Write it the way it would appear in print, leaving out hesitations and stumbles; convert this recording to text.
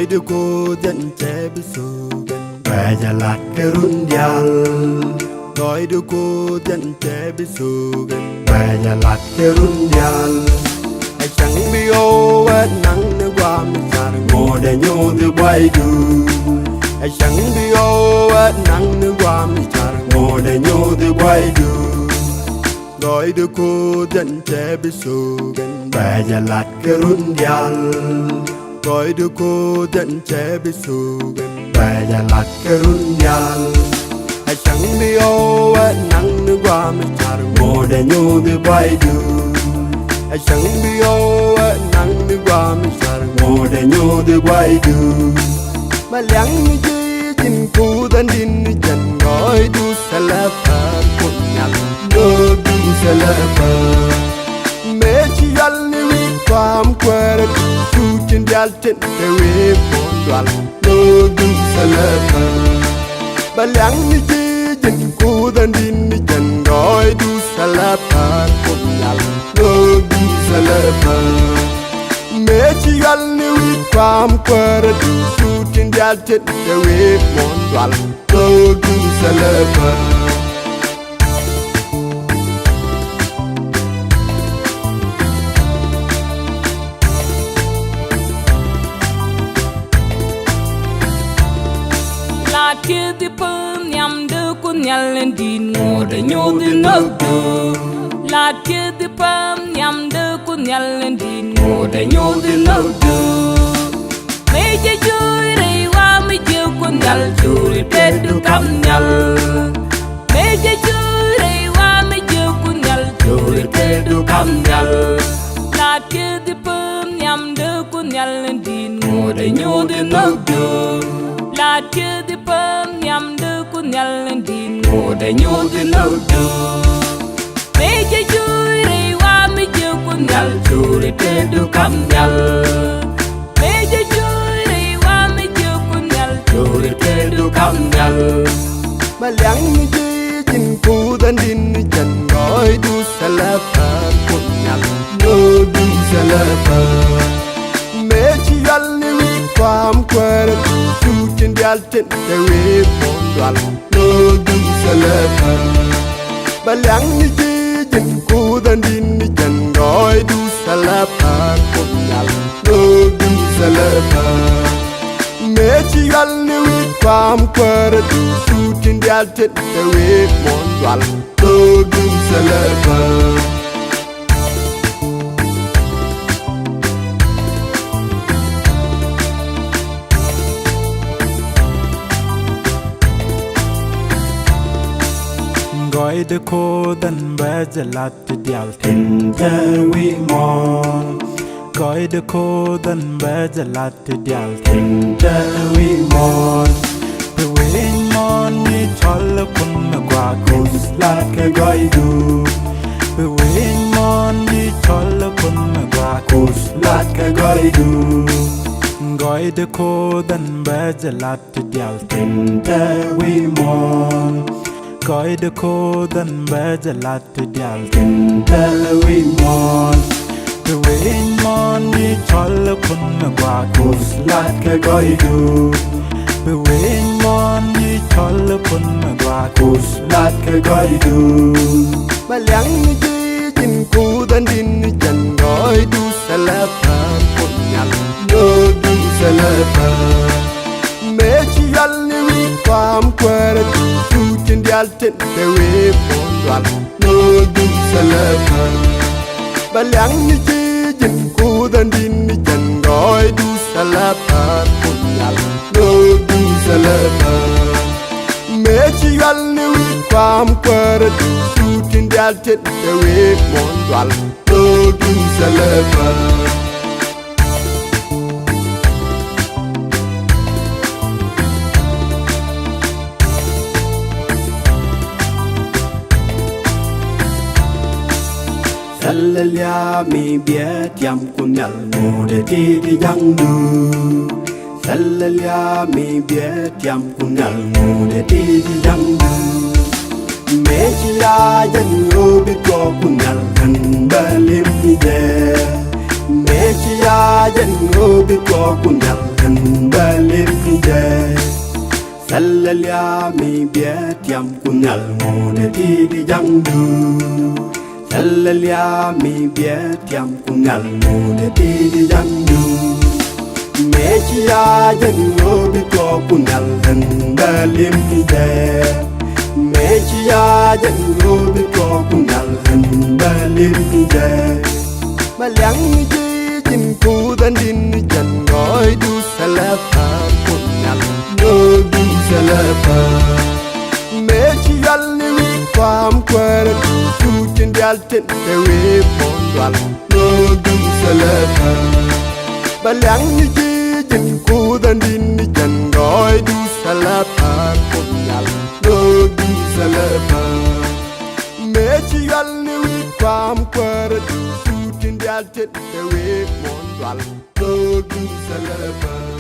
gọi được cô dân trẻ biết số gần về nhà lạt cái run dial gọi được cô dân trẻ biết số gần về nhà lạt cái run dial ai chẳng biết ô nắng nước qua mình xa ngồi để nhô từ bay du ai chẳng biết ô nắng nước qua mình xa ngồi để nhô từ bay du gọi được cô dân trẻ biết số gần về nhà lạt cái run dial gọi được cô dân trẻ biết số gần về nhà lạt cái run dial ai chẳng biết ô nắng nước qua mình xa ngồi để nhô từ bay du ai chẳng biết ô nắng nước qua mình xa ngồi để nhô từ bay du mà lắng như chi chinh cú tên đinh chân gọi du sẽ là phật một nhạc đôi du sẽ là phật mẹ chỉ ăn điความเกวรดูจินยัลจินเทวีปนดวลโลดูเสลเปบาลังนิจิจินกูดันดินนิจันร้อยดูเสลเปปนยัลโลดูเสลเปเมชิยัลนิวิความเกวรดูจินยัลจินเทวีปนดวลโลดูเสลเปKia ti pun nhằm đưa quân nhà lên đi ngồi để nhô đi nước đường là kia ti pun nhằm đưa quân nhà lên đi ngồi để nhô đi nước đường mấy chơi chơi đi qua mấy chiều quân nhà chui trên đường cắm nhà mấy chơi chơi đi qua mấy chiều quân nhà chui trên đường cắm nhà là kia ti pun nhằm đưa quân nhà lên đi ngồi để nhô đi nước đường là chưa đi bơm nhằm đưa quân nhà lên đi ngồi để nhô đi lâu đường mấy chơi chơi đi qua mấy chiều quân nhà chui trên đường cắm nhà mấy chơi chơi đi qua mấy chiều quân nhà chui trên đường cắm nhà mà lắng như chi chinh cú tên đinh chân gọi du sẽ là phật một nhạc đô du sẽ là phật mẹ chỉ ăn điความเกวรดูจินยัลจินเทวีปนดวลโลดูเสลเปบาลังนิจิจินกูดันดินนิจันร้อยดูเสลเปปนยัลโลดูเสลเปเมชิยัลนิวิความเกวรดูจินยัลจินเทวีปนดวลโลดูเสลเปgọi được cô đơn bé giờ là từ điệu tình thế vi mòn gọi được cô đơn bé giờ là từ điệu tình thế vi mòn từ vi mòn đi cho lớp quân mà qua cô là cái gọi du từ vi mòn đi cho lớp quân mà qua cô là cái gọi du gọi được cô đơn bé giờ là từ điệu tình thế vi mòn gọi được cô đơn bé giờ là từ điệu tình thế vi mòn từ vi mòn đi cho lớp quân mà qua cô là cái gọi du từ vi mòn đi cho lớp quân mà qua cô là cái gọi du mà lắng như chi chinh cú tên đinh chân gọi du sẽ là phật một nhạc đô du sẽ là phật mẹ chỉ ăn điความเกวรดูจินยัลจินเทวีปนดวลโลดูเสลเปบาลังนิจิจินกูดันดินนิจันร้อยดูเสลเปปนยัลโลดูเสลเปเมชิยัลนิวิความเกวรดูจินยัลจินเทวีปนดวลโลดูเสลเปSalalya mi biet yam kunyal mo de ti di yang du Salalya mi biet yam kunyal mo de ti di yang du Me chi ya yan yo bi ko kunyal kan balim ni de Mechiya jango biko kunyal balim ide Salalya mi biet yam kunyal ngone di jangdu Salalya mi biet yam kunyal ngone di jangdu Mechiya jango biko kunyal balim ide Mechiya jango biko kunyal balim ide Malang jin ku dan din jan ngồi du salafa kunyal no du salafa me chi yal ni wi kwam kwar du chin dal tin de we pondwal no du salafa balang ni jin ku dan din jan ngồi du salafa kunyal no du salafa me chi yal ni wi kwam kwar du I'll take the way one, no good,